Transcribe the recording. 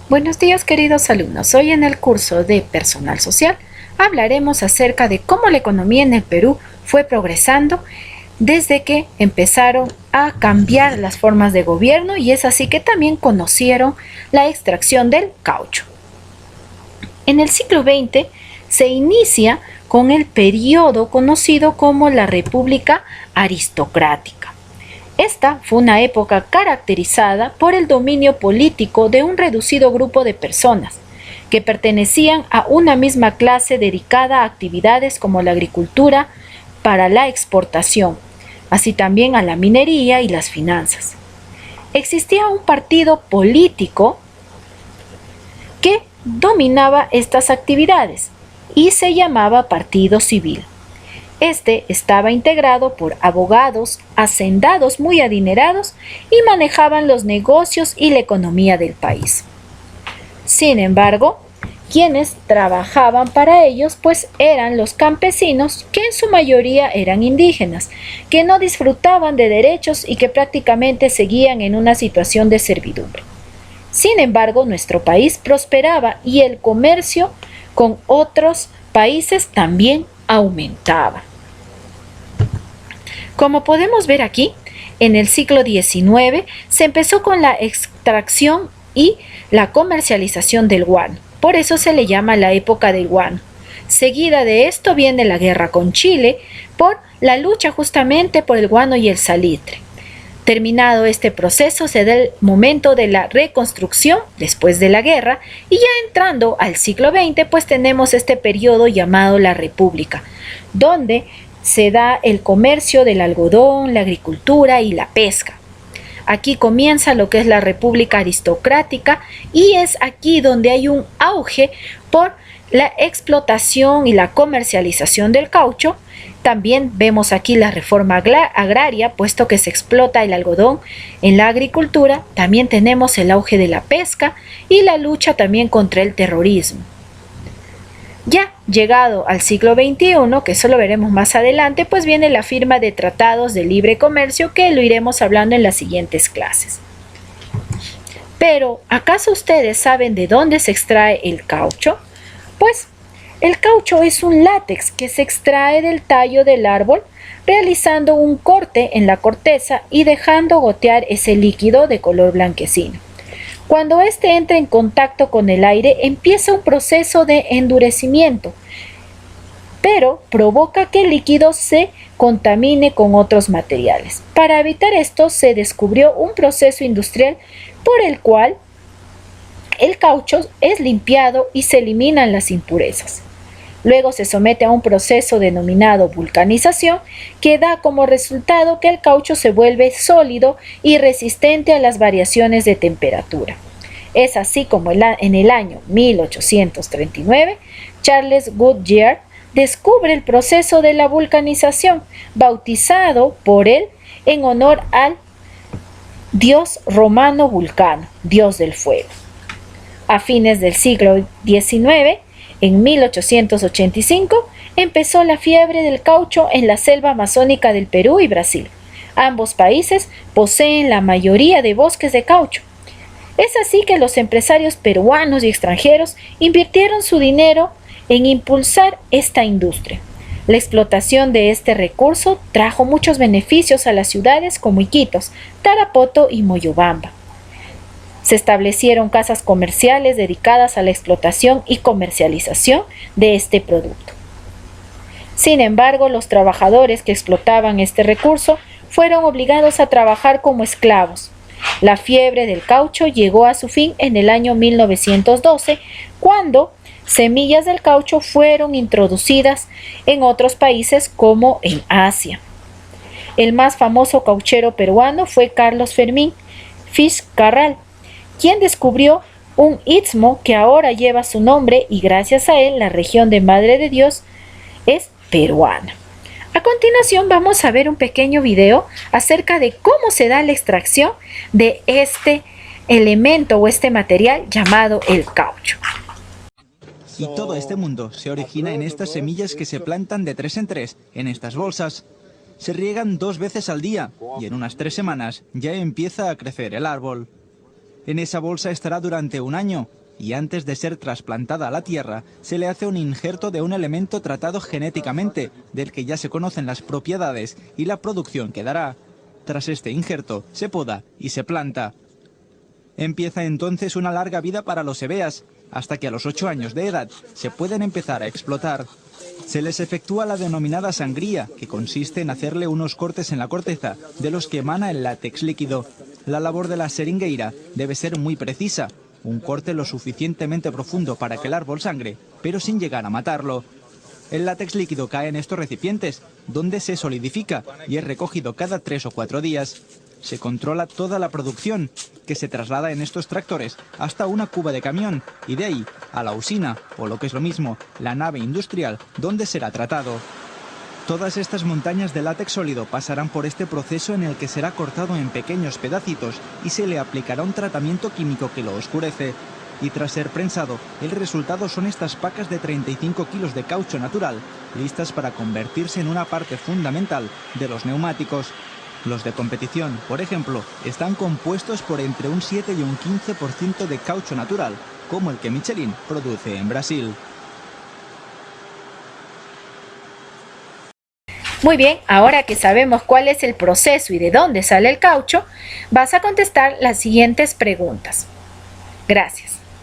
Buenos días, queridos alumnos. Hoy en el curso de Personal Social hablaremos acerca de cómo la economía en el Perú fue progresando desde que empezaron a cambiar las formas de gobierno, y es así que también conocieron la extracción del caucho. En el siglo XX se inicia con el periodo conocido como la República Aristocrática. Esta fue una época caracterizada por el dominio político de un reducido grupo de personas que pertenecían a una misma clase dedicada a actividades como la agricultura para la exportación, así también a la minería y las finanzas. Existía un partido político que dominaba estas actividades y se llamaba Partido Civil. Este estaba integrado por abogados, hacendados muy adinerados y manejaban los negocios y la economía del país. Sin embargo, quienes trabajaban para ellos pues eran los campesinos, que en su mayoría eran indígenas, que no disfrutaban de derechos y que prácticamente seguían en una situación de servidumbre. Sin embargo, nuestro país prosperaba y el comercio con otros países también aumentaba. Como podemos ver aquí, en el siglo XIX se empezó con la extracción y la comercialización del guano. Por eso se le llama la época del guano. Seguida de esto viene la guerra con Chile por la lucha justamente por el guano y el salitre. Terminado este proceso se da el momento de la reconstrucción después de la guerra, y ya entrando al siglo XX pues tenemos este periodo llamado la República, donde se da el comercio del algodón, la agricultura y la pesca. Aquí comienza lo que es la República Aristocrática, y es aquí donde hay un auge por la explotación y la comercialización del caucho. También vemos aquí la reforma agraria, puesto que se explota el algodón en la agricultura. También tenemos el auge de la pesca y la lucha también contra el terrorismo. Ya llegado al siglo XXI, que eso lo veremos más adelante, pues viene la firma de tratados de libre comercio, que lo iremos hablando en las siguientes clases. Pero, ¿acaso ustedes saben de dónde se extrae el caucho? Pues el caucho es un látex que se extrae del tallo del árbol, realizando un corte en la corteza y dejando gotear ese líquido de color blanquecino. Cuando éste entra en contacto con el aire, empieza un proceso de endurecimiento, pero provoca que el líquido se contamine con otros materiales. Para evitar esto, se descubrió un proceso industrial por el cual el caucho es limpiado y se eliminan las impurezas. Luego se somete a un proceso denominado vulcanización, que da como resultado que el caucho se vuelve sólido y resistente a las variaciones de temperatura. Es así como en el año 1839, Charles Goodyear descubre el proceso de la vulcanización, bautizado por él en honor al dios romano Vulcano, dios del fuego. A fines del siglo XIX, en 1885, empezó la fiebre del caucho en la selva amazónica del Perú y Brasil. Ambos países poseen la mayoría de bosques de caucho. Es así que los empresarios peruanos y extranjeros invirtieron su dinero en impulsar esta industria. La explotación de este recurso trajo muchos beneficios a las ciudades como Iquitos, Tarapoto y Moyobamba. Se establecieron casas comerciales dedicadas a la explotación y comercialización de este producto. Sin embargo, los trabajadores que explotaban este recurso fueron obligados a trabajar como esclavos. La fiebre del caucho llegó a su fin en el año 1912, cuando semillas del caucho fueron introducidas en otros países como en Asia. El más famoso cauchero peruano fue Carlos Fermín Fitzcarrald, quien descubrió un istmo que ahora lleva su nombre, y gracias a él la región de Madre de Dios es peruana. A continuación vamos a ver un pequeño video acerca de cómo se da la extracción de este elemento o este material llamado el caucho. Y todo este mundo se origina en estas semillas que se plantan de 3 en 3 en estas bolsas. Se riegan 2 veces al día y en unas 3 semanas ya empieza a crecer el árbol. En esa bolsa estará durante un año y antes de ser trasplantada a la tierra se le hace un injerto de un elemento tratado genéticamente, del que ya se conocen las propiedades y la producción que dará. Tras este injerto se poda y se planta. Empieza entonces una larga vida para los hebeas, hasta que a los 8 años de edad se pueden empezar a explotar. Se les efectúa la denominada sangría, que consiste en hacerle unos cortes en la corteza, de los que emana el látex líquido. La labor de la seringueira debe ser muy precisa, un corte lo suficientemente profundo para que el árbol sangre, pero sin llegar a matarlo. El látex líquido cae en estos recipientes, donde se solidifica y es recogido cada 3 o 4 días. Se controla toda la producción, que se traslada en estos tractores hasta una cuba de camión y de ahí a la usina, o lo que es lo mismo, la nave industrial, donde será tratado. Todas estas montañas de látex sólido pasarán por este proceso en el que será cortado en pequeños pedacitos y se le aplicará un tratamiento químico que lo oscurece. Y tras ser prensado, el resultado son estas pacas de 35 kilos de caucho natural, listas para convertirse en una parte fundamental de los neumáticos. Los de competición, por ejemplo, están compuestos por entre un 7 y un 15% de caucho natural, como el que Michelin produce en Brasil. Muy bien, ahora que sabemos cuál es el proceso y de dónde sale el caucho, vas a contestar las siguientes preguntas. Gracias.